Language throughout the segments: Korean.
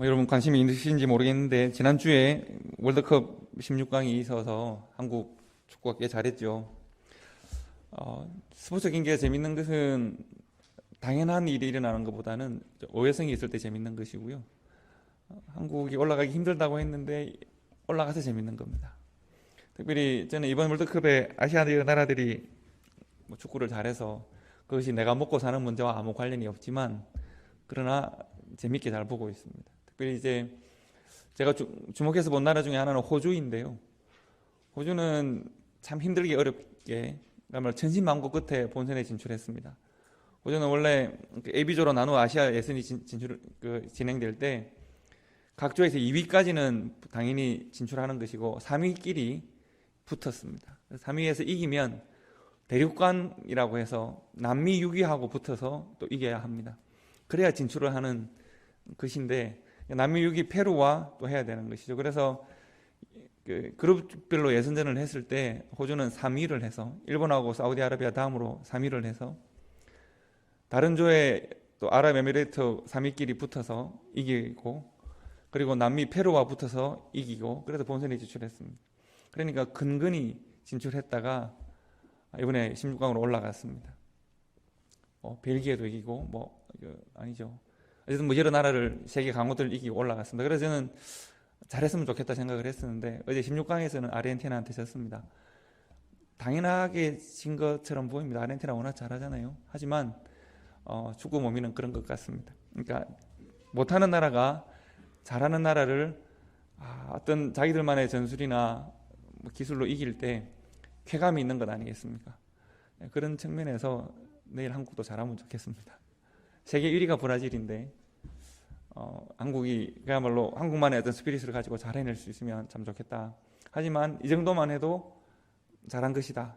여러분 관심이 있으신지 모르겠는데 지난주에 월드컵 16강이 있어서 한국 축구가 꽤 잘했죠. 스포츠 경기가 재밌는 것은 당연한 일이 일어나는 것보다는 오해성이 있을 때 재밌는 것이고요. 한국이 올라가기 힘들다고 했는데 올라가서 재밌는 겁니다. 특별히 저는 이번 월드컵에 아시아 나라들이 축구를 잘해서 그것이 내가 먹고 사는 문제와 아무 관련이 없지만 그러나 재밌게 잘 보고 있습니다. 특별히 이제 제가 주목해서 본 나라 중에 하나는 호주인데요. 호주는 참 힘들게 어렵게 그야말로 천신만고 끝에 본선에 진출했습니다. 호주는 원래 A비조로 나누어 아시아 예선이 진행될 때 각 조에서 2위까지는 당연히 진출하는 것이고 3위끼리 붙었습니다. 3위에서 이기면 대륙간이라고 해서 남미 6위하고 붙어서 또 이겨야 합니다. 그래야 진출을 하는 것인데 남미 6위 페루와 또 해야 되는 것이죠. 그래서 그룹별로 예선전을 했을 때 호주는 3위를 해서 일본하고 사우디아라비아 다음으로 3위를 해서 다른 조에 또 아랍에미레이트 3위끼리 붙어서 이기고 그리고 남미 페루와 붙어서 이기고 그래서 본선에 진출했습니다. 그러니까 근근히 진출했다가 이번에 16강으로 올라갔습니다. 벨기에도 이기고 아니죠. 어쨌든 여러 나라를 세계 강호들을 이기고 올라갔습니다. 그래서 저는 잘했으면 좋겠다 생각을 했었는데 어제 16강에서는 아르헨티나한테 졌습니다. 당연하게 진 것처럼 보입니다. 아르헨티나 워낙 잘하잖아요. 하지만 축구 몸이는 그런 것 같습니다. 그러니까 못하는 나라가 잘하는 나라를 어떤 자기들만의 전술이나 기술로 이길 때 쾌감이 있는 것 아니겠습니까? 그런 측면에서 내일 한국도 잘하면 좋겠습니다. 세계 1위가 브라질인데 한국이 그야말로 한국만의 어떤 스피릿을 가지고 잘 해낼 수 있으면 참 좋겠다. 하지만 이 정도만 해도 잘한 것이다.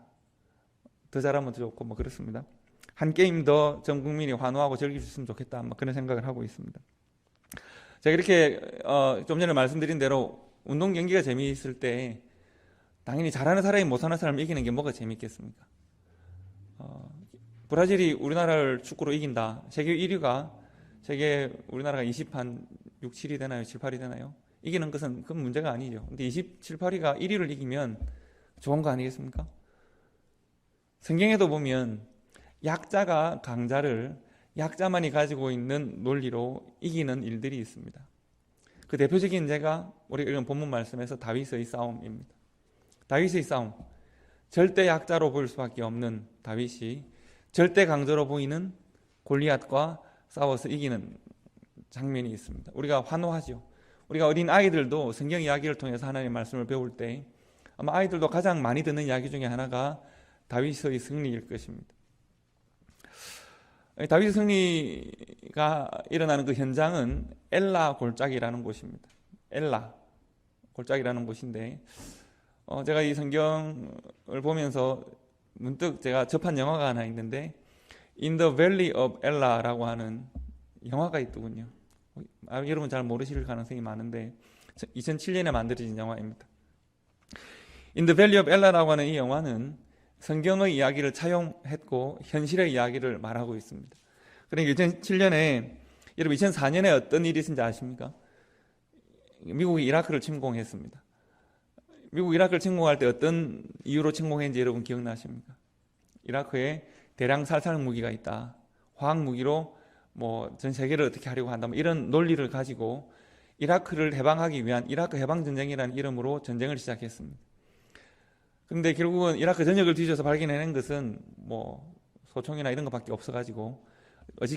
더 잘하면 더 좋고 그렇습니다. 한 게임 더 전 국민이 환호하고 즐길 수 있으면 좋겠다. 그런 생각을 하고 있습니다. 제가 이렇게 좀 전에 말씀드린 대로 운동 경기가 재미있을 때 당연히 잘하는 사람이 못하는 사람을 이기는 게 뭐가 재밌겠습니까? 브라질이 우리나라를 축구로 이긴다. 세계 1위가 우리나라가 20한 6, 7위 되나요? 7, 8위 되나요? 이기는 것은 그 문제가 아니죠. 근데 27, 8위가 1위를 이기면 좋은 거 아니겠습니까? 성경에도 보면 약자가 강자를 약자만이 가지고 있는 논리로 이기는 일들이 있습니다. 그 대표적인 제가 우리가 읽은 본문 말씀에서 다윗의 싸움입니다. 다윗의 싸움. 절대 약자로 보일 수밖에 없는 다윗이 절대 강자로 보이는 골리앗과 싸워서 이기는 장면이 있습니다. 우리가 환호하죠. 우리가 어린 아이들도 성경 이야기를 통해서 하나님의 말씀을 배울 때 아마 아이들도 가장 많이 듣는 이야기 중에 하나가 다윗의 승리일 것입니다. 다윗의 승리가 일어나는 그 현장은 엘라 골짜기라는 곳입니다. 엘라 골짜기라는 곳인데 제가 이 성경을 보면서 문득 제가 접한 영화가 하나 있는데 In the Valley of Ella라고 하는 영화가 있더군요. 여러분 잘 모르실 가능성이 많은데 2007년에 만들어진 영화입니다. In the Valley of Ella라고 하는 이 영화는 성경의 이야기를 차용했고 현실의 이야기를 말하고 있습니다. 그러니까 2007년에 여러분 2004년에 어떤 일이 있었는지 아십니까? 미국이 이라크를 침공했습니다. 미국 이라크를 침공할 때 어떤 이유로 침공했는지 여러분 기억나십니까? 이라크에 대량 살상 무기가 있다. 화학 무기로 전 세계를 어떻게 하려고 한다. 이런 논리를 가지고 이라크를 해방하기 위한 이라크 해방전쟁이라는 이름으로 전쟁을 시작했습니다. 그런데 결국은 이라크 전역을 뒤져서 발견해낸 것은 소총이나 이런 것밖에 없어가지고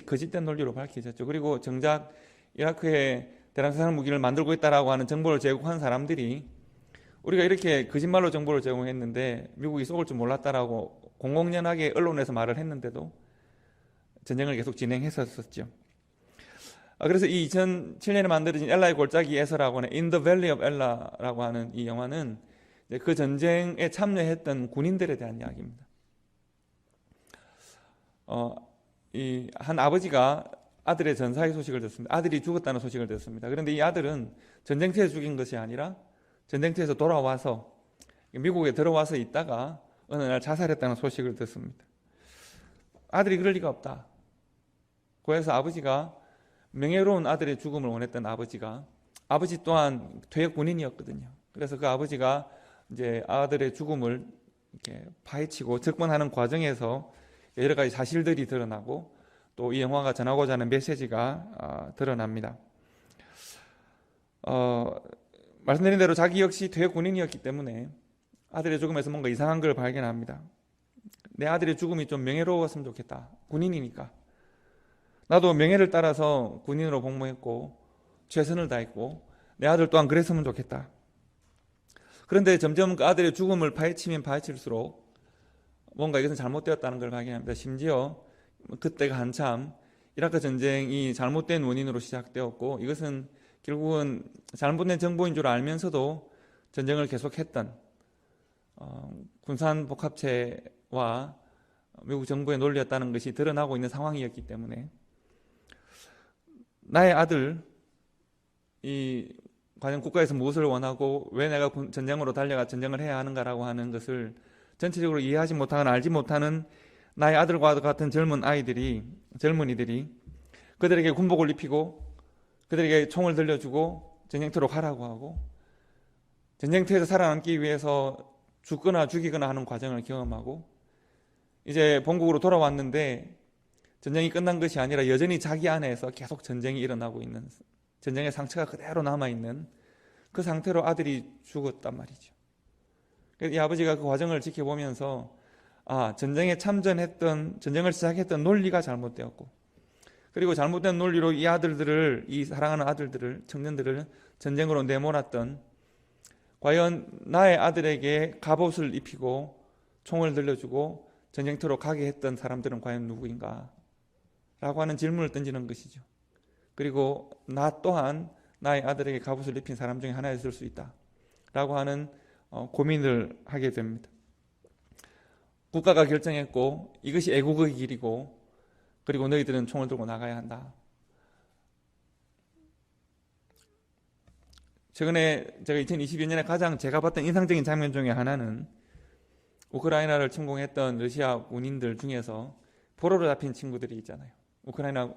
거짓된 논리로 밝혀졌죠. 그리고 정작 이라크에 대량 살상 무기를 만들고 있다라고 하는 정보를 제공한 사람들이 우리가 이렇게 거짓말로 정보를 제공했는데 미국이 쏘을 줄 몰랐다라고 공공연하게 언론에서 말을 했는데도 전쟁을 계속 진행했었죠. 그래서 이 2007년에 만들어진 엘라의 골짜기에서라고 하는 In the Valley of Ella라고 하는 이 영화는 그 전쟁에 참여했던 군인들에 대한 이야기입니다. 이 한 아버지가 아들의 전사의 소식을 듣습니다. 아들이 죽었다는 소식을 듣습니다. 그런데 이 아들은 전쟁터에서 죽인 것이 아니라 전쟁터에서 돌아와서 미국에 들어와서 있다가 어느 날 자살했다는 소식을 듣습니다. 아들이 그럴 리가 없다. 그래서 아버지가 명예로운 아들의 죽음을 원했던 아버지 또한 퇴역 군인이었거든요. 그래서 그 아버지가 이제 아들의 죽음을 이렇게 파헤치고 접근하는 과정에서 여러 가지 사실들이 드러나고 또 이 영화가 전하고자 하는 메시지가 드러납니다. 말씀드린 대로 자기 역시 퇴역 군인이었기 때문에 아들의 죽음에서 뭔가 이상한 걸 발견합니다. 내 아들의 죽음이 좀 명예로웠으면 좋겠다. 군인이니까. 나도 명예를 따라서 군인으로 복무했고 최선을 다했고 내 아들 또한 그랬으면 좋겠다. 그런데 점점 그 아들의 죽음을 파헤치면 파헤칠수록 뭔가 이것은 잘못되었다는 걸 발견합니다. 심지어 그때가 한참 이라크 전쟁이 잘못된 원인으로 시작되었고 이것은 결국은 잘못된 정보인 줄 알면서도 전쟁을 계속했던 군산 복합체와 미국 정부의 논리였다는 것이 드러나고 있는 상황이었기 때문에 나의 아들이 과연 국가에서 무엇을 원하고 왜 내가 전쟁으로 달려가 전쟁을 해야 하는가라고 하는 것을 전체적으로 이해하지 못하거나 알지 못하는 나의 아들과 같은 젊은이들이 그들에게 군복을 입히고 그들에게 총을 들려주고 전쟁터로 가라고 하고 전쟁터에서 살아남기 위해서 죽거나 죽이거나 하는 과정을 경험하고 이제 본국으로 돌아왔는데 전쟁이 끝난 것이 아니라 여전히 자기 안에서 계속 전쟁이 일어나고 있는, 전쟁의 상처가 그대로 남아있는 그 상태로 아들이 죽었단 말이죠. 이 아버지가 그 과정을 지켜보면서 전쟁에 참전했던, 전쟁을 시작했던 논리가 잘못되었고 그리고 잘못된 논리로 이 사랑하는 아들들을, 청년들을 전쟁으로 내몰았던, 과연 나의 아들에게 갑옷을 입히고 총을 들려주고 전쟁터로 가게 했던 사람들은 과연 누구인가? 라고 하는 질문을 던지는 것이죠. 그리고 나 또한 나의 아들에게 갑옷을 입힌 사람 중에 하나였을 수 있다 라고 하는 고민을 하게 됩니다. 국가가 결정했고 이것이 애국의 길이고 그리고 너희들은 총을 들고 나가야 한다. 최근에 제가 2022년에 가장 제가 봤던 인상적인 장면 중에 하나는 우크라이나를 침공했던 러시아 군인들 중에서 포로로 잡힌 친구들이 있잖아요. 우크라이나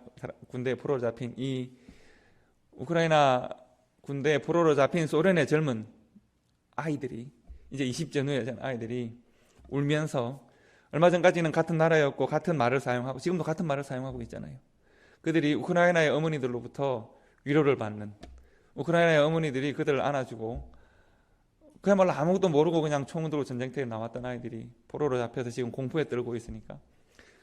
군대에 포로로 잡힌 우크라이나 군대에 포로로 잡힌 소련의 젊은 아이들이, 이제 20 전후의 아이들이 울면서, 얼마 전까지는 같은 나라였고 같은 말을 사용하고 지금도 같은 말을 사용하고 있잖아요. 그들이 우크라이나의 어머니들로부터 위로를 받는, 우크라이나의 어머니들이 그들을 안아주고 그야말로 아무것도 모르고 그냥 총 들고 전쟁터에 나왔던 아이들이 포로로 잡혀서 지금 공포에 떨고 있으니까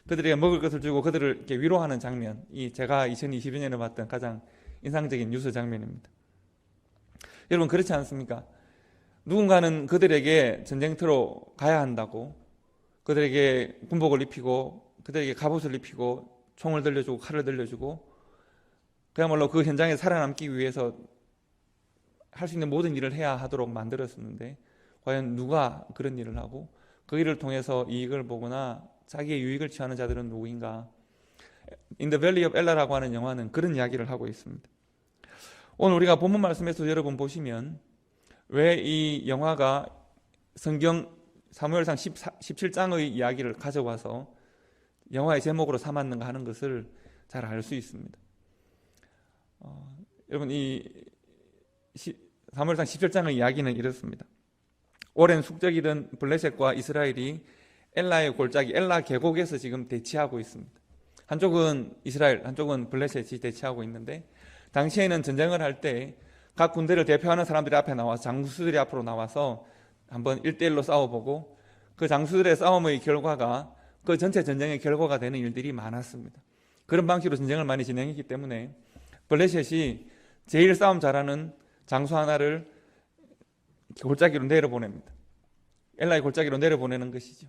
그들에게 먹을 것을 주고 그들을 이렇게 위로하는 장면이 제가 2022년에 봤던 가장 인상적인 뉴스 장면입니다. 여러분, 그렇지 않습니까? 누군가는 그들에게 전쟁터로 가야 한다고, 그들에게 군복을 입히고 그들에게 갑옷을 입히고 총을 들려주고 칼을 들려주고 그야말로 그 현장에 살아남기 위해서 할 수 있는 모든 일을 해야 하도록 만들었었는데 과연 누가 그런 일을 하고 그 일을 통해서 이익을 보거나 자기의 유익을 취하는 자들은 누구인가? In the Valley of Ella라고 하는 영화는 그런 이야기를 하고 있습니다. 오늘 우리가 본문 말씀에서 여러분 보시면 왜 이 영화가 성경 사무엘상 17장의 이야기를 가져와서 영화의 제목으로 삼았는가 하는 것을 잘 알 수 있습니다. 여러분, 이 사무엘상 17장의 이야기는 이렇습니다. 오랜 숙적이던 블레셋과 이스라엘이 엘라의 골짜기, 엘라 계곡에서 지금 대치하고 있습니다. 한쪽은 이스라엘, 한쪽은 블레셋이 대치하고 있는데 당시에는 전쟁을 할 때 각 군대를 대표하는 사람들이 앞에 나와서, 장수들이 앞으로 나와서 한번 1대1로 싸워보고 그 장수들의 싸움의 결과가 그 전체 전쟁의 결과가 되는 일들이 많았습니다. 그런 방식으로 전쟁을 많이 진행했기 때문에 블레셋이 제일 싸움 잘하는 장수 하나를 골짜기로 내려보냅니다. 엘라의 골짜기로 내려보내는 것이죠.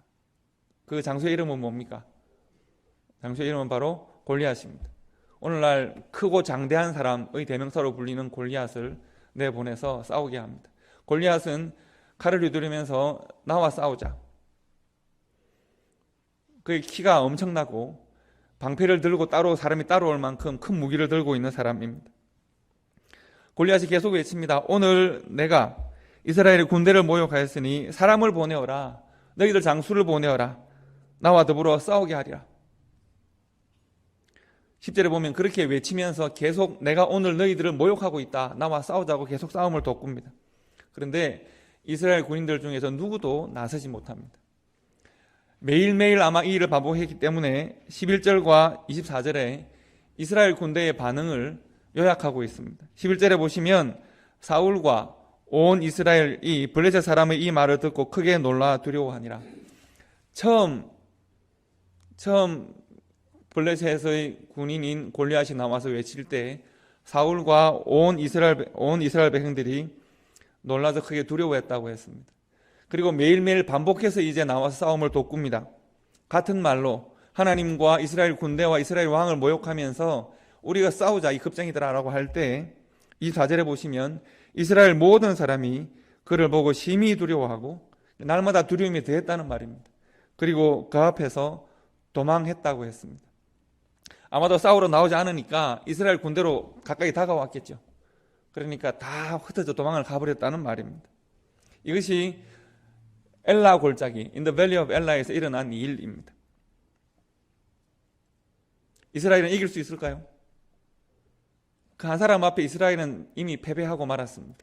그 장수의 이름은 뭡니까? 장수의 이름은 바로 골리앗입니다. 오늘날 크고 장대한 사람의 대명사로 불리는 골리앗을 내보내서 싸우게 합니다. 골리앗은 칼을 휘두르면서 나와 싸우자. 그의 키가 엄청나고 방패를 들고 사람이 따라올 만큼 큰 무기를 들고 있는 사람입니다. 골리앗이 계속 외칩니다. 오늘 내가 이스라엘의 군대를 모욕하였으니 사람을 보내어라. 너희들 장수를 보내어라. 나와 더불어 싸우게 하리라. 10절에 보면 그렇게 외치면서 계속 내가 오늘 너희들을 모욕하고 있다, 나와 싸우자고 계속 싸움을 돋굽니다. 그런데 이스라엘 군인들 중에서 누구도 나서지 못합니다. 매일매일 아마 이 일을 반복했기 때문에 11절과 24절에 이스라엘 군대의 반응을 요약하고 있습니다. 11절에 보시면 사울과 온 이스라엘이 블레셋 사람의 이 말을 듣고 크게 놀라 두려워하니라. 처음 블레셋의 군인인 골리앗이 나와서 외칠 때 사울과 온 이스라엘 백성들이 놀라서 크게 두려워했다고 했습니다. 그리고 매일매일 반복해서 이제 나와서 싸움을 돋굽니다. 같은 말로 하나님과 이스라엘 군대와 이스라엘 왕을 모욕하면서 우리가 싸우자 이 급쟁이들아라고 할 때 이 4절에 보시면 이스라엘 모든 사람이 그를 보고 심히 두려워하고 날마다 두려움이 더했다는 말입니다. 그리고 그 앞에서 도망했다고 했습니다. 아마도 싸우러 나오지 않으니까 이스라엘 군대로 가까이 다가왔겠죠. 그러니까 다 흩어져 도망을 가버렸다는 말입니다. 이것이 엘라 골짜기, in the valley of Ela에서 일어난 일입니다. 이스라엘은 이길 수 있을까요? 그 한 사람 앞에 이스라엘은 이미 패배하고 말았습니다.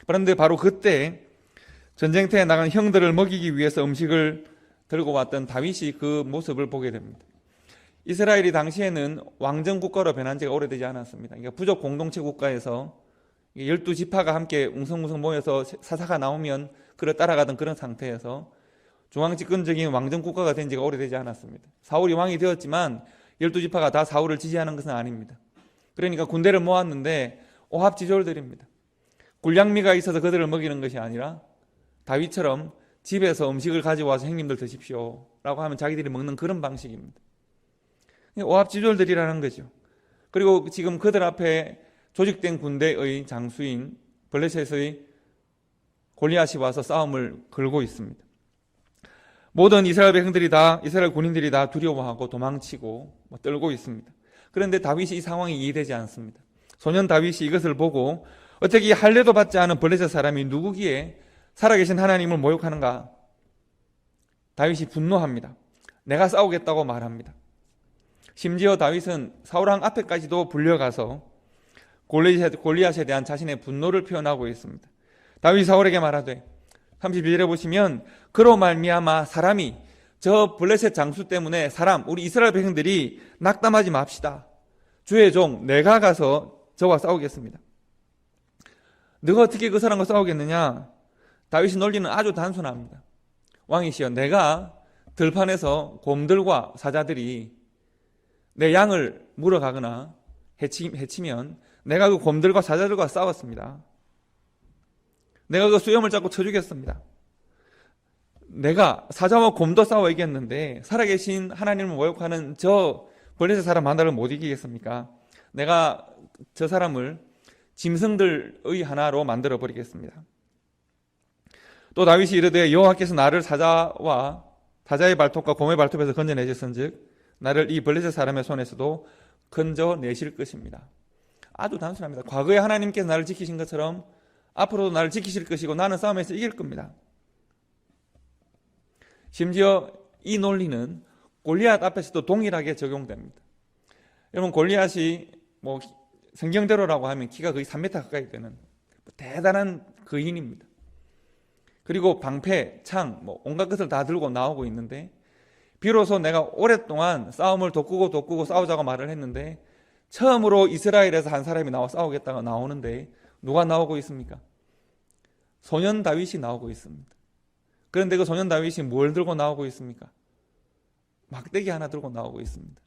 그런데 바로 그때 전쟁터에 나간 형들을 먹이기 위해서 음식을 들고 왔던 다윗이 그 모습을 보게 됩니다. 이스라엘이 당시에는 왕정 국가로 변한 지가 오래되지 않았습니다. 그러니까 부족 공동체 국가에서 12지파가 함께 웅성웅성 모여서 사사가 나오면 그를 따라가던 그런 상태에서 중앙집권적인 왕정 국가가 된 지가 오래되지 않았습니다. 사울이 왕이 되었지만 12지파가 다 사울을 지지하는 것은 아닙니다. 그러니까 군대를 모았는데 오합지졸들입니다. 굴량미가 있어서 그들을 먹이는 것이 아니라 다윗처럼 집에서 음식을 가져와서 형님들 드십시오 라고 하면 자기들이 먹는 그런 방식입니다. 오합지졸들이라는 거죠. 그리고 지금 그들 앞에 조직된 군대의 장수인 블레셋의 골리앗이 와서 싸움을 걸고 있습니다. 모든 이스라엘 백성들이 다, 이스라엘 군인들이 다 두려워하고 도망치고 떨고 있습니다. 그런데 다윗이 이 상황이 이해되지 않습니다. 소년 다윗이 이것을 보고 어떻게 할례도 받지 않은 블레셋 사람이 누구기에 살아계신 하나님을 모욕하는가? 다윗이 분노합니다. 내가 싸우겠다고 말합니다. 심지어 다윗은 사울왕 앞에까지도 불려가서 골리앗에 대한 자신의 분노를 표현하고 있습니다. 다윗이 사울에게 말하되 32절에 보시면 그로 말미암아 사람이 저 블레셋 장수 때문에 우리 이스라엘 백성들이 낙담하지 맙시다. 주의 종 내가 가서 저와 싸우겠습니다. 너가 어떻게 그 사람과 싸우겠느냐? 다윗의 논리는 아주 단순합니다. 왕이시여, 내가 들판에서 곰들과 사자들이 내 양을 물어가거나 해치면 내가 그 곰들과 사자들과 싸웠습니다. 내가 그 수염을 잡고 쳐주겠습니다. 내가 사자와 곰도 싸워 이겼는데 살아계신 하나님을 모욕하는 저 블레셋 사람 하나를 못 이기겠습니까? 내가 저 사람을 짐승들의 하나로 만들어 버리겠습니다. 또 다윗이 이르되 여호와께서 나를 사자의 발톱과 곰의 발톱에서 건져내셨은즉 나를 이 블레셋 사람의 손에서도 건져내실 것입니다. 아주 단순합니다. 과거에 하나님께서 나를 지키신 것처럼 앞으로도 나를 지키실 것이고 나는 싸움에서 이길 겁니다. 심지어 이 논리는 골리앗 앞에서도 동일하게 적용됩니다. 여러분, 골리앗이 성경대로라고 하면 키가 거의 3m 가까이 되는 대단한 거인입니다. 그리고 방패, 창, 온갖 것을 다 들고 나오고 있는데 비로소 내가 오랫동안 싸움을 돋구고 싸우자고 말을 했는데 처음으로 이스라엘에서 한 사람이 나와 싸우겠다가 나오는데 누가 나오고 있습니까? 소년 다윗이 나오고 있습니다. 그런데 그 소년 다윗이 뭘 들고 나오고 있습니까? 막대기 하나 들고 나오고 있습니다.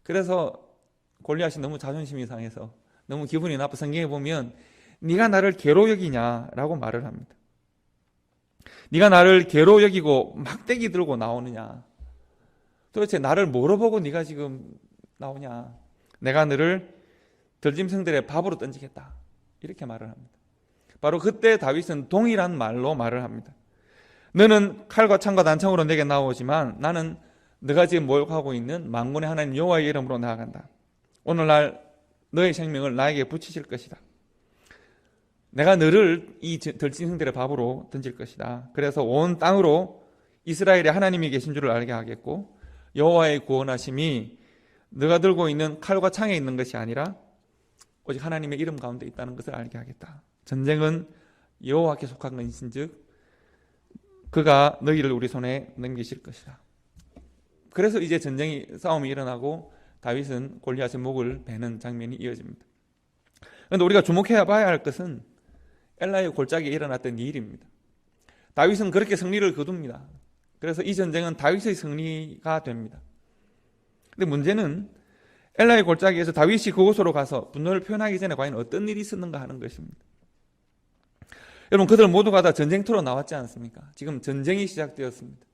그래서 골리앗이 너무 자존심이 상해서 너무 기분이 나빠 성경에 보면 네가 나를 개로 여기냐라고 말을 합니다. 네가 나를 개로 여기고 막대기 들고 나오느냐? 도대체 나를 뭐로 보고 네가 지금 나오냐? 내가 너를 들짐승들의 밥으로 던지겠다. 이렇게 말을 합니다. 바로 그때 다윗은 동일한 말로 말을 합니다. 너는 칼과 창과 단창으로 내게 나오지만 나는 너가 지금 모욕하고 있는 만군의 하나님 여호와의 이름으로 나아간다. 오늘날 너의 생명을 나에게 붙이실 것이다. 내가 너를 이 들짐승들의 밥으로 던질 것이다. 그래서 온 땅으로 이스라엘의 하나님이 계신 줄을 알게 하겠고 여호와의 구원하심이 너가 들고 있는 칼과 창에 있는 것이 아니라 오직 하나님의 이름 가운데 있다는 것을 알게 하겠다. 전쟁은 여호와께 속한 것인즉 그가 너희를 우리 손에 넘기실 것이라. 그래서 이제 싸움이 일어나고 다윗은 골리앗의 목을 베는 장면이 이어집니다. 그런데 우리가 주목해야 봐야 할 것은 엘라의 골짜기에 일어났던 이 일입니다. 다윗은 그렇게 승리를 거둡니다. 그래서 이 전쟁은 다윗의 승리가 됩니다. 근데 문제는 엘라의 골짜기에서 다윗이 그곳으로 가서 분노를 표현하기 전에 과연 어떤 일이 있었는가 하는 것입니다. 여러분, 그들 모두가 다 전쟁터로 나왔지 않습니까? 지금 전쟁이 시작되었습니다.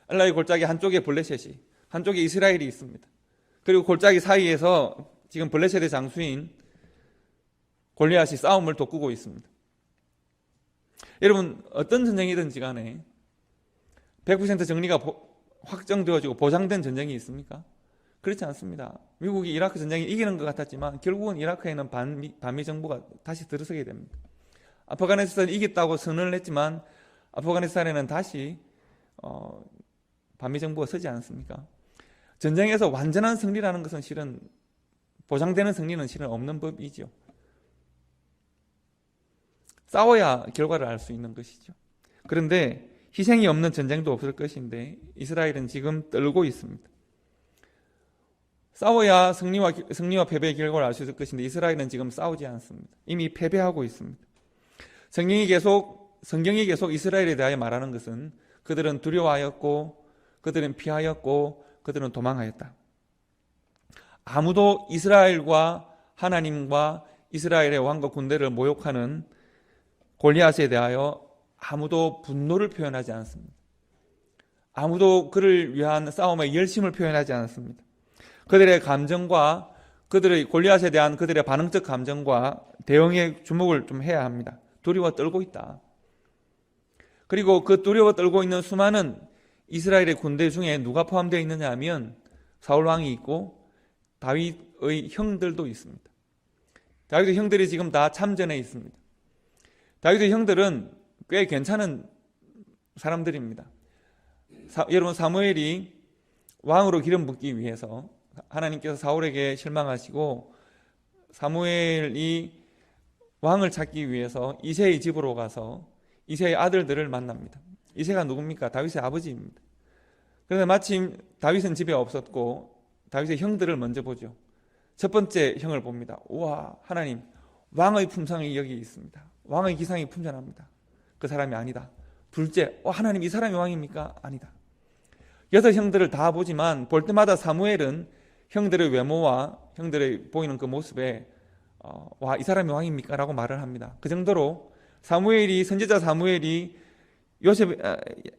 엘라의 골짜기 한쪽에 블레셋이, 한쪽에 이스라엘이 있습니다. 그리고 골짜기 사이에서 지금 블레셋의 장수인 골리앗이 싸움을 돋구고 있습니다. 여러분, 어떤 전쟁이든지 간에 100% 정리가 확정되어지고 보장된 전쟁이 있습니까? 그렇지 않습니다. 미국이 이라크 전쟁에 이기는 것 같았지만 결국은 이라크에는 반미 정부가 다시 들어서게 됩니다. 아프가니스탄이 이겼다고 선언을 했지만 아프가니스탄에는 다시 반미 정부가 서지 않습니까? 전쟁에서 완전한 승리라는 것은 실은 보장되는 승리는 실은 없는 법이죠. 싸워야 결과를 알 수 있는 것이죠. 그런데 희생이 없는 전쟁도 없을 것인데 이스라엘은 지금 떨고 있습니다. 싸워야 승리와 패배의 결과를 알 수 있을 것인데 이스라엘은 지금 싸우지 않습니다. 이미 패배하고 있습니다. 성경이 계속 이스라엘에 대하여 말하는 것은 그들은 두려워하였고 그들은 피하였고 그들은 도망하였다. 아무도 이스라엘과 하나님과 이스라엘의 왕과 군대를 모욕하는 골리앗에 대하여 아무도 분노를 표현하지 않습니다. 아무도 그를 위한 싸움의 열심을 표현하지 않습니다. 그들의 감정과 그들의 골리앗에 대한 그들의 반응적 감정과 대응에 주목을 좀 해야 합니다. 두려워 떨고 있다. 그리고 그 두려워 떨고 있는 수많은 이스라엘의 군대 중에 누가 포함되어 있느냐 하면 사울 왕이 있고 다윗의 형들도 있습니다. 다윗의 형들이 지금 다 참전해 있습니다. 다윗의 형들은 꽤 괜찮은 사람들입니다. 여러분, 사무엘이 왕으로 기름 붓기 위해서 하나님께서 사울에게 실망하시고 사무엘이 왕을 찾기 위해서 이새의 집으로 가서 이새의 아들들을 만납니다. 이새가 누굽니까? 다윗의 아버지입니다. 그런데 마침 다윗은 집에 없었고 다윗의 형들을 먼저 보죠. 첫 번째 형을 봅니다. 우와, 하나님, 왕의 품상이 여기 있습니다. 왕의 기상이 품전합니다. 그 사람이 아니다. 둘째, 하나님, 이 사람이 왕입니까? 아니다. 6 형들을 다 보지만 볼 때마다 사무엘은 형들의 외모와 형들의 보이는 그 모습에 와, 이 사람이 왕입니까? 라고 말을 합니다. 그 정도로 선지자 사무엘이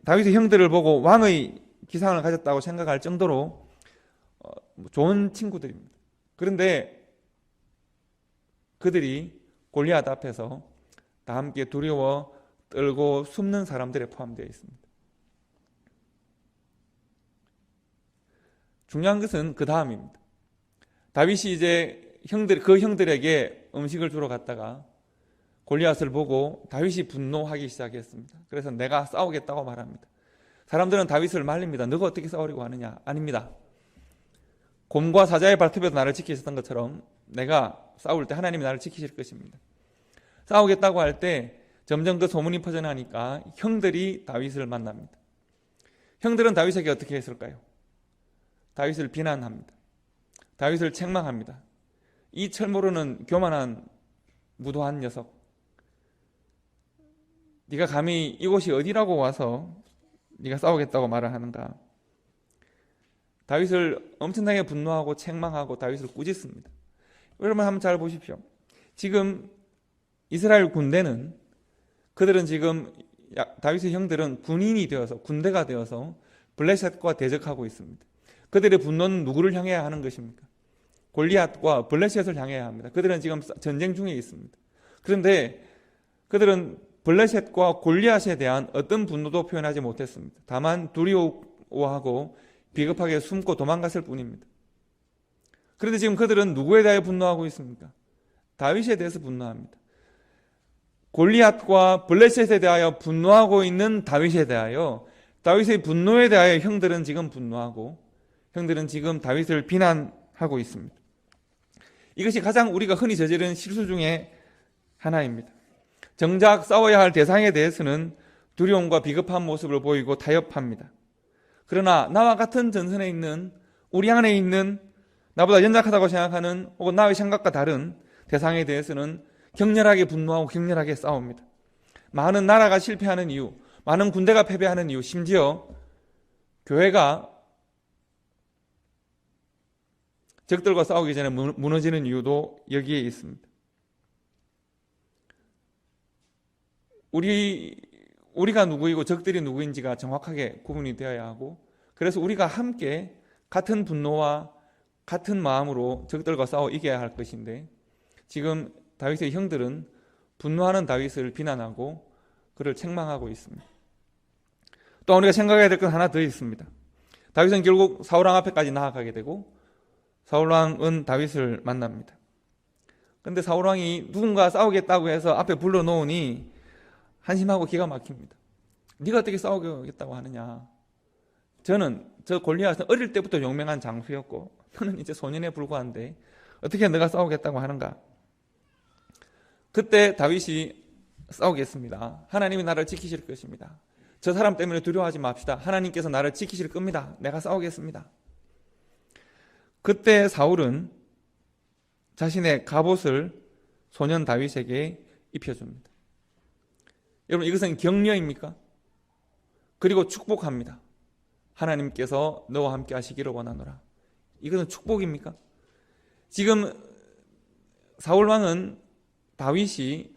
다윗의 형들을 보고 왕의 기상을 가졌다고 생각할 정도로 좋은 친구들입니다. 그런데 그들이 골리앗 앞에서 다 함께 두려워 떨고 숨는 사람들에 포함되어 있습니다. 중요한 것은 그 다음입니다. 다윗이 이제 그 형들에게 음식을 주러 갔다가 골리앗을 보고 다윗이 분노하기 시작했습니다. 그래서 내가 싸우겠다고 말합니다. 사람들은 다윗을 말립니다. 너가 어떻게 싸우려고 하느냐? 아닙니다. 곰과 사자의 발톱에도 나를 지키셨던 것처럼 내가 싸울 때 하나님이 나를 지키실 것입니다. 싸우겠다고 할 때 점점 그 소문이 퍼져나니까 형들이 다윗을 만납니다. 형들은 다윗에게 어떻게 했을까요? 다윗을 비난합니다. 다윗을 책망합니다. 이 철모르는 교만한 무도한 녀석, 네가 감히 이곳이 어디라고 와서 네가 싸우겠다고 말을 하는가? 다윗을 엄청나게 분노하고 책망하고 다윗을 꾸짖습니다. 여러분 한번 잘 보십시오. 지금 이스라엘 군대는 그들은 지금 다윗의 형들은 군인이 되어서 군대가 되어서 블레셋과 대적하고 있습니다. 그들의 분노는 누구를 향해야 하는 것입니까? 골리앗과 블레셋을 향해야 합니다. 그들은 지금 전쟁 중에 있습니다. 그런데 그들은 블레셋과 골리앗에 대한 어떤 분노도 표현하지 못했습니다. 다만 두려워하고 비겁하게 숨고 도망갔을 뿐입니다. 그런데 지금 그들은 누구에 대해 분노하고 있습니까? 다윗에 대해서 분노합니다. 골리앗과 블레셋에 대하여 분노하고 있는 다윗에 대하여, 다윗의 분노에 대하여 형들은 지금 분노하고 형들은 지금 다윗을 비난하고 하고 있습니다. 이것이 가장 우리가 흔히 저지른 실수 중에 하나입니다. 정작 싸워야 할 대상에 대해서는 두려움과 비겁한 모습을 보이고 타협합니다. 그러나 나와 같은 전선에 있는, 우리 안에 있는, 나보다 연약하다고 생각하는 혹은 나의 생각과 다른 대상에 대해서는 격렬하게 분노하고 격렬하게 싸웁니다. 많은 나라가 실패하는 이유, 많은 군대가 패배하는 이유, 심지어 교회가 적들과 싸우기 전에 무너지는 이유도 여기에 있습니다. 우리가 누구이고 적들이 누구인지가 정확하게 구분이 되어야 하고, 그래서 우리가 함께 같은 분노와 같은 마음으로 적들과 싸워 이겨야 할 것인데, 지금 다윗의 형들은 분노하는 다윗을 비난하고 그를 책망하고 있습니다. 또 우리가 생각해야 될 건 하나 더 있습니다. 다윗은 결국 사울왕 앞에까지 나아가게 되고 사울왕은 다윗을 만납니다. 그런데 사울왕이 누군가 싸우겠다고 해서 앞에 불러놓으니 한심하고 기가 막힙니다. 네가 어떻게 싸우겠다고 하느냐. 저 골리앗은 어릴 때부터 용맹한 장수였고 너는 이제 소년에 불과한데 어떻게 네가 싸우겠다고 하는가. 그때 다윗이 싸우겠습니다. 하나님이 나를 지키실 것입니다. 저 사람 때문에 두려워하지 맙시다. 하나님께서 나를 지키실 겁니다. 내가 싸우겠습니다. 그때 사울은 자신의 갑옷을 소년 다윗에게 입혀줍니다. 여러분, 이것은 격려입니까? 그리고 축복합니다. 하나님께서 너와 함께 하시기를 원하노라. 이것은 축복입니까? 지금 사울왕은 다윗이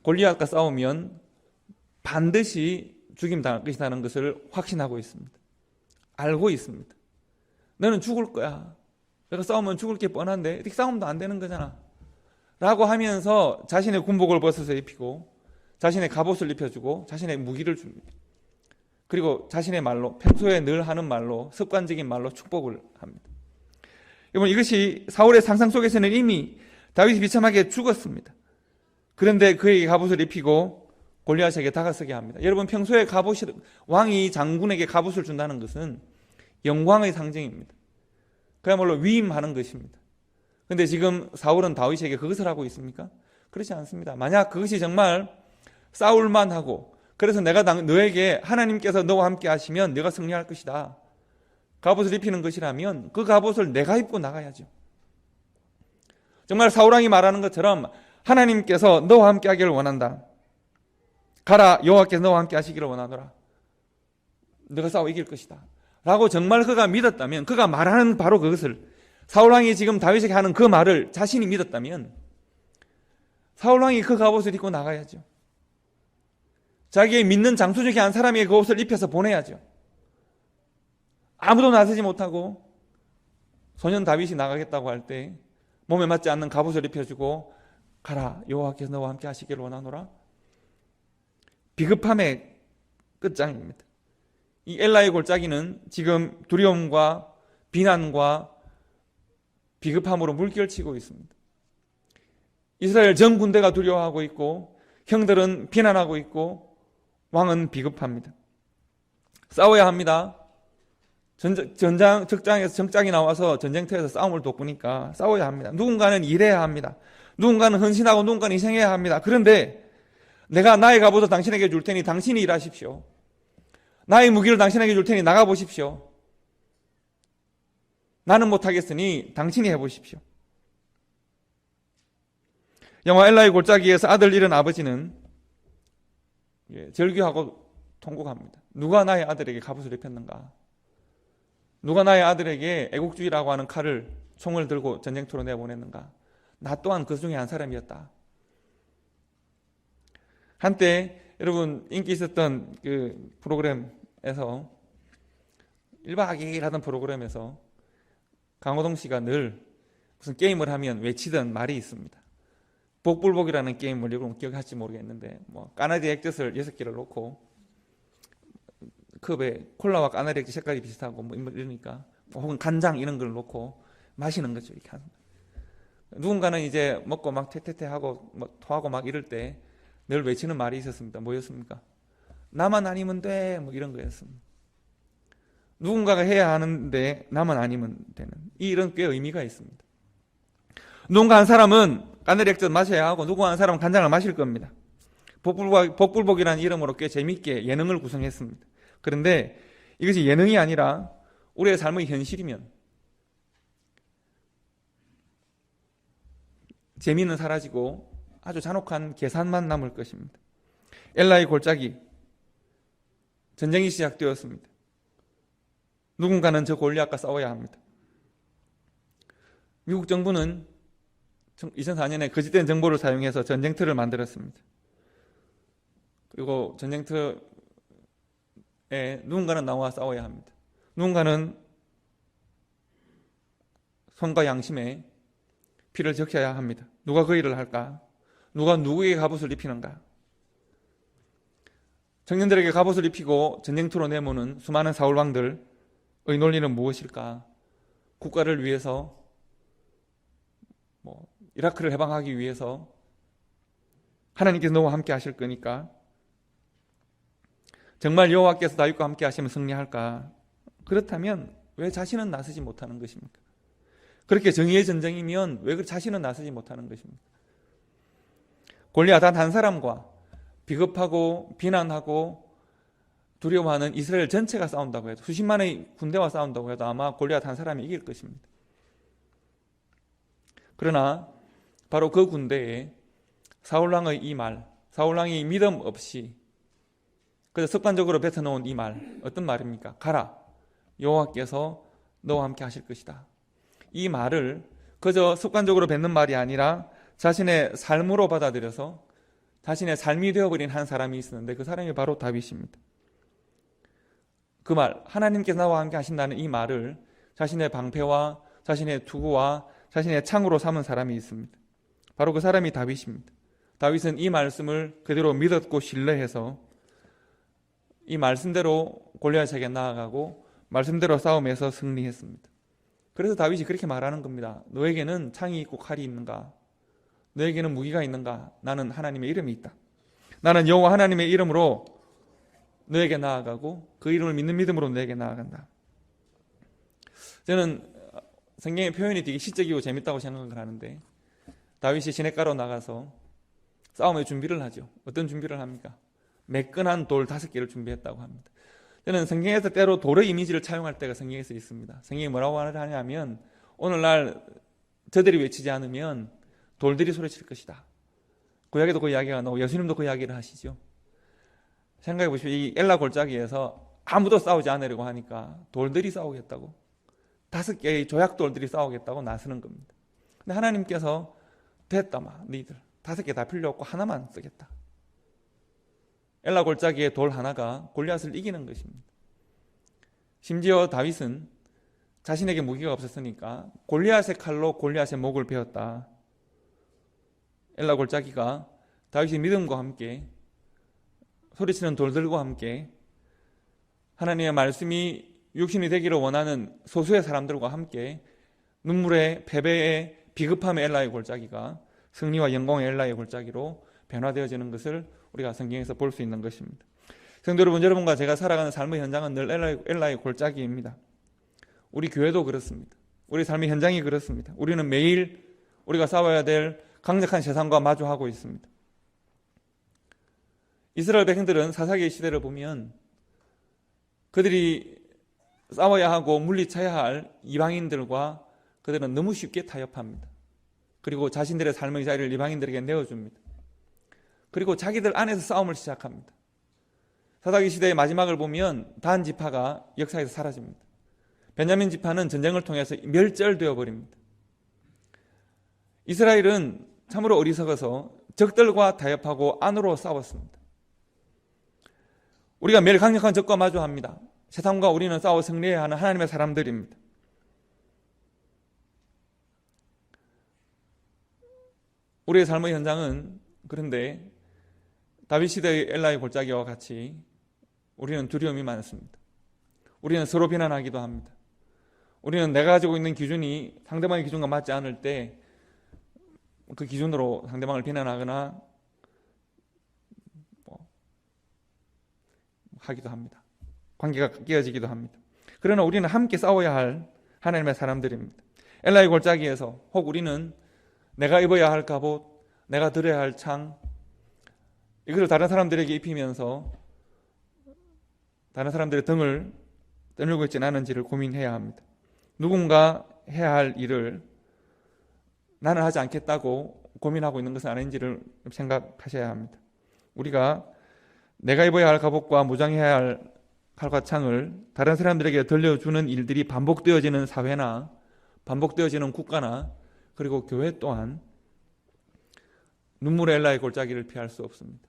골리앗과 싸우면 반드시 죽임당할 것이라는 것을 확신하고 있습니다. 알고 있습니다. 너는 죽을 거야. 내가 싸우면 죽을 게 뻔한데 이렇게 싸우면 안 되는 거잖아 라고 하면서 자신의 군복을 벗어서 입히고 자신의 갑옷을 입혀주고 자신의 무기를 줍니다. 그리고 자신의 말로, 평소에 늘 하는 말로, 습관적인 말로 축복을 합니다. 여러분, 이것이 사울의 상상 속에서는 이미 다윗이 비참하게 죽었습니다. 그런데 그에게 갑옷을 입히고 골리앗에게 다가서게 합니다. 여러분, 평소에 왕이 장군에게 갑옷을 준다는 것은 영광의 상징입니다. 그야말로 위임하는 것입니다. 그런데 지금 사울은 다윗에게 그것을 하고 있습니까? 그렇지 않습니다. 만약 그것이 정말 싸울만 하고, 그래서 내가 너에게 하나님께서 너와 함께 하시면 네가 승리할 것이다, 갑옷을 입히는 것이라면 그 갑옷을 내가 입고 나가야죠. 정말 사울왕이 말하는 것처럼 하나님께서 너와 함께 하기를 원한다. 가라, 여호와께서 너와 함께 하시기를 원하노라. 너가 싸워 이길 것이다 라고 정말 그가 믿었다면, 그가 말하는 바로 그것을, 사울왕이 지금 다윗에게 하는 그 말을 자신이 믿었다면 사울왕이 그 갑옷을 입고 나가야죠. 자기의 믿는 장수 중에 한 사람에게 그 옷을 입혀서 보내야죠. 아무도 나서지 못하고 소년 다윗이 나가겠다고 할 때 몸에 맞지 않는 갑옷을 입혀주고 가라, 여호와께서 너와 함께 하시기를 원하노라. 비급함의 끝장입니다. 이 엘라의 골짜기는 지금 두려움과 비난과 비급함으로 물결치고 있습니다. 이스라엘 전 군대가 두려워하고 있고 형들은 비난하고 있고 왕은 비급합니다. 싸워야 합니다. 적장에서 정장이 나와서 전쟁터에서 싸움을 돋구니까 싸워야 합니다. 누군가는 일해야 합니다. 누군가는 헌신하고 누군가는 희생해야 합니다. 그런데 내가 나의 갑옷을 당신에게 줄 테니 당신이 일하십시오. 나의 무기를 당신에게 줄 테니 나가보십시오. 나는 못하겠으니 당신이 해보십시오. 영화 엘라의 골짜기에서 아들 잃은 아버지는 절규하고 통곡합니다. 누가 나의 아들에게 갑옷을 입혔는가? 누가 나의 아들에게 애국주의라고 하는 총을 들고 전쟁터로 내보냈는가? 나 또한 그 중에 한 사람이었다. 한때 여러분 인기 있었던 그 프로그램에서 1박 2일 하던 프로그램에서 강호동 씨가 늘 무슨 게임을 하면 외치던 말이 있습니다. 복불복이라는 게임을 여러분 기억할지 모르겠는데, 까나디 액젓을 6개를 넣고 컵에 콜라와 까나리 액젓 색깔이 비슷하고 이러니까 혹은 간장 이런 걸 넣고 마시는 거죠. 이렇게 하는 거예요. 누군가는 이제 먹고 막 퇴퇴퇴하고 토하고 막 이럴 때 늘 외치는 말이 있었습니다. 뭐였습니까? 나만 아니면 돼, 이런 거였습니다. 누군가가 해야 하는데 남은 아니면 되는, 이 일은 꽤 의미가 있습니다. 누군가 한 사람은 까느리 액젓 마셔야 하고 누군가 한 사람은 간장을 마실 겁니다. 복불복이라는 이름으로 꽤 재밌게 예능을 구성했습니다. 그런데 이것이 예능이 아니라 우리의 삶의 현실이면 재미는 사라지고 아주 잔혹한 계산만 남을 것입니다. 엘라의 골짜기, 전쟁이 시작되었습니다. 누군가는 저 골리앗과 싸워야 합니다. 미국 정부는 2004년에 거짓된 정보를 사용해서 전쟁터를 만들었습니다. 그리고 전쟁터에 누군가는 나와 싸워야 합니다. 누군가는 손과 양심에 피를 적셔야 합니다. 누가 그 일을 할까? 누가 누구에게 갑옷을 입히는가? 청년들에게 갑옷을 입히고 전쟁터로 내모는 수많은 사울왕들의 논리는 무엇일까? 국가를 위해서, 이라크를 해방하기 위해서 하나님께서 너와 함께 하실 거니까, 정말 여호와께서 다윗과 함께 하시면 승리할까? 그렇다면 왜 자신은 나서지 못하는 것입니까? 그렇게 정의의 전쟁이면 왜 자신은 나서지 못하는 것입니까? 골리앗 한 사람과 비겁하고 비난하고 두려워하는 이스라엘 전체가 싸운다고 해도, 수십만의 군대와 싸운다고 해도 아마 골리앗 한 사람이 이길 것입니다. 그러나 바로 그 군대에 사울왕의 이 말, 사울왕이 믿음 없이 그래서 습관적으로 뱉어놓은 이 말, 어떤 말입니까? 가라, 여호와께서 너와 함께 하실 것이다. 이 말을 그저 습관적으로 뱉는 말이 아니라 자신의 삶으로 받아들여서 자신의 삶이 되어버린 한 사람이 있었는데 그 사람이 바로 다윗입니다. 그 말, 하나님께서 나와 함께 하신다는 이 말을 자신의 방패와 자신의 투구와 자신의 창으로 삼은 사람이 있습니다. 바로 그 사람이 다윗입니다. 다윗은 이 말씀을 그대로 믿었고 신뢰해서 이 말씀대로 골리앗에게 나아가고 말씀대로 싸움에서 승리했습니다. 그래서 다윗이 그렇게 말하는 겁니다. 너에게는 창이 있고 칼이 있는가? 너에게는 무기가 있는가? 나는 하나님의 이름이 있다. 나는 여호와 하나님의 이름으로 너에게 나아가고 그 이름을 믿는 믿음으로 너에게 나아간다. 저는 성경의 표현이 되게 시적이고 재밌다고 생각을 하는데, 다윗이 시냇가로 나가서 싸움의 준비를 하죠. 어떤 준비를 합니까? 매끈한 돌 5개를 준비했다고 합니다. 저는 성경에서 때로 돌의 이미지를 차용할 때가 성경에서 있습니다. 성경이 뭐라고 하냐면 오늘날 저들이 외치지 않으면 돌들이 소리칠 것이다. 구약에도 그 이야기가 나오고 예수님도 그 이야기를 하시죠. 생각해 보십시오. 이 엘라 골짜기에서 아무도 싸우지 않으려고 하니까 돌들이 싸우겠다고, 5개의 조약돌들이 싸우겠다고 나서는 겁니다. 근데 하나님께서 됐다, 너희들 5개 다 필요 없고 하나만 쓰겠다. 엘라 골짜기의 돌 하나가 골리앗을 이기는 것입니다. 심지어 다윗은 자신에게 무기가 없었으니까 골리앗의 칼로 골리앗의 목을 베었다. 엘라 골짜기가 다윗의 믿음과 함께 소리치는 돌들과 함께 하나님의 말씀이 육신이 되기를 원하는 소수의 사람들과 함께 눈물의 패배의 비급함의 엘라의 골짜기가 승리와 영광의 엘라의 골짜기로 변화되어지는 것을 우리가 성경에서 볼 수 있는 것입니다. 성도 여러분, 여러분과 제가 살아가는 삶의 현장은 늘 엘라의 골짜기입니다. 우리 교회도 그렇습니다. 우리 삶의 현장이 그렇습니다. 우리는 매일 우리가 싸워야 될 강력한 세상과 마주하고 있습니다. 이스라엘 백성들은 사사기의 시대를 보면 그들이 싸워야 하고 물리쳐야 할 이방인들과 그들은 너무 쉽게 타협합니다. 그리고 자신들의 삶의 자리를 이방인들에게 내어줍니다. 그리고 자기들 안에서 싸움을 시작합니다. 사사기 시대의 마지막을 보면 단 지파가 역사에서 사라집니다. 베냐민 지파는 전쟁을 통해서 멸절되어 버립니다. 이스라엘은 참으로 어리석어서 적들과 타협하고 안으로 싸웠습니다. 우리가 매일 강력한 적과 마주합니다. 세상과 우리는 싸워 승리해야 하는 하나님의 사람들입니다. 우리의 삶의 현장은 그런데 다윗 시대의 엘라의 골짜기와 같이 우리는 두려움이 많습니다. 우리는 서로 비난하기도 합니다. 우리는 내가 가지고 있는 기준이 상대방의 기준과 맞지 않을 때 그 기준으로 상대방을 비난하거나 하기도 합니다. 관계가 깨어지기도 합니다. 그러나 우리는 함께 싸워야 할 하나님의 사람들입니다. 엘라의 골짜기에서 혹 우리는 내가 입어야 할 갑옷, 내가 들어야 할 창, 이것을 다른 사람들에게 입히면서 다른 사람들의 등을 떠밀고 있지는 않은지를 고민해야 합니다. 누군가 해야 할 일을 나는 하지 않겠다고 고민하고 있는 것은 아닌지를 생각하셔야 합니다. 우리가 내가 입어야 할 갑옷과 무장해야 할 칼과 창을 다른 사람들에게 들려주는 일들이 반복되어지는 사회나 반복되어지는 국가나 그리고 교회 또한 눈물의 엘라의 골짜기를 피할 수 없습니다.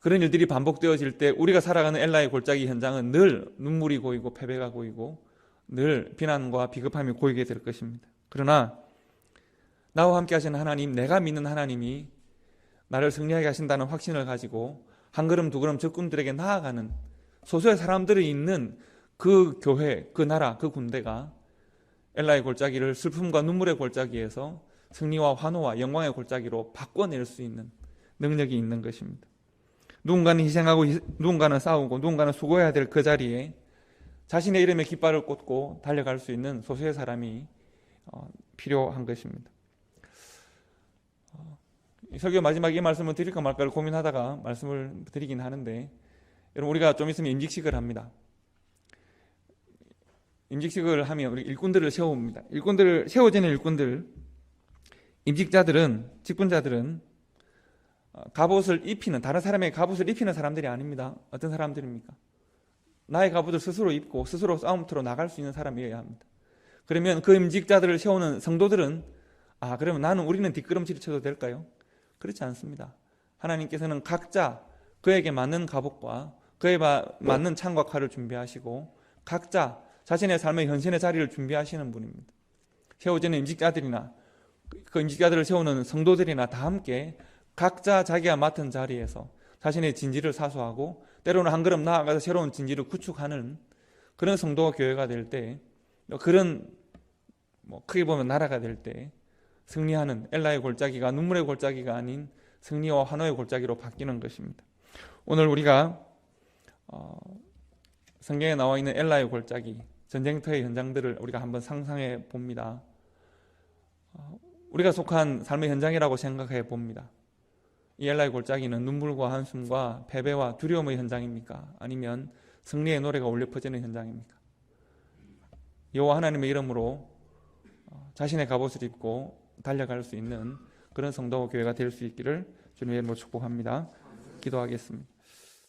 그런 일들이 반복되어질 때 우리가 살아가는 엘라의 골짜기 현장은 늘 눈물이 고이고 패배가 고이고 늘 비난과 비겁함이 고이게 될 것입니다. 그러나 나와 함께 하시는 하나님, 내가 믿는 하나님이 나를 승리하게 하신다는 확신을 가지고 한 걸음 두 걸음 적군들에게 나아가는 소수의 사람들이 있는 그 교회, 그 나라, 그 군대가 엘라의 골짜기를 슬픔과 눈물의 골짜기에서 승리와 환호와 영광의 골짜기로 바꿔낼 수 있는 능력이 있는 것입니다. 누군가는 희생하고 누군가는 싸우고 누군가는 수고해야 될 그 자리에 자신의 이름에 깃발을 꽂고 달려갈 수 있는 소수의 사람이 필요한 것입니다. 설교 마지막에 이 말씀을 드릴까 말까를 고민하다가 말씀을 드리긴 하는데, 여러분 우리가 좀 있으면 임직식을 합니다. 임직식을 하면 우리 일꾼들을 세웁니다. 세워지는 일꾼들, 임직자들은, 직분자들은 갑옷을 입히는, 다른 사람의 갑옷을 입히는 사람들이 아닙니다. 어떤 사람들입니까? 나의 갑옷을 스스로 입고 스스로 싸움터로 나갈 수 있는 사람이어야 합니다. 그러면 그 임직자들을 세우는 성도들은 그러면 우리는 뒷걸음질을 쳐도 될까요? 그렇지 않습니다. 하나님께서는 각자 그에게 맞는 갑옷과 그에 맞는 창과 칼을 준비하시고 각자 자신의 삶의 현신의 자리를 준비하시는 분입니다. 세워지는 임직자들이나 그 임직자들을 세우는 성도들이나 다 함께 각자 자기가 맡은 자리에서 자신의 진지를 사수하고 때로는 한 걸음 나아가서 새로운 진지를 구축하는 그런 성도와 교회가 될 때, 그런 크게 보면 나라가 될 때 승리하는 엘라의 골짜기가 눈물의 골짜기가 아닌 승리와 환호의 골짜기로 바뀌는 것입니다. 오늘 우리가 성경에 나와 있는 엘라의 골짜기, 전쟁터의 현장들을 우리가 한번 상상해 봅니다. 우리가 속한 삶의 현장이라고 생각해 봅니다. 이 엘라의 골짜기는 눈물과 한숨과 패배와 두려움의 현장입니까? 아니면 승리의 노래가 울려 퍼지는 현장입니까? 여호와 하나님의 이름으로 자신의 갑옷을 입고 달려갈 수 있는 그런 성도와 교회가 될 수 있기를 주님의 이름으로 축복합니다. 기도하겠습니다.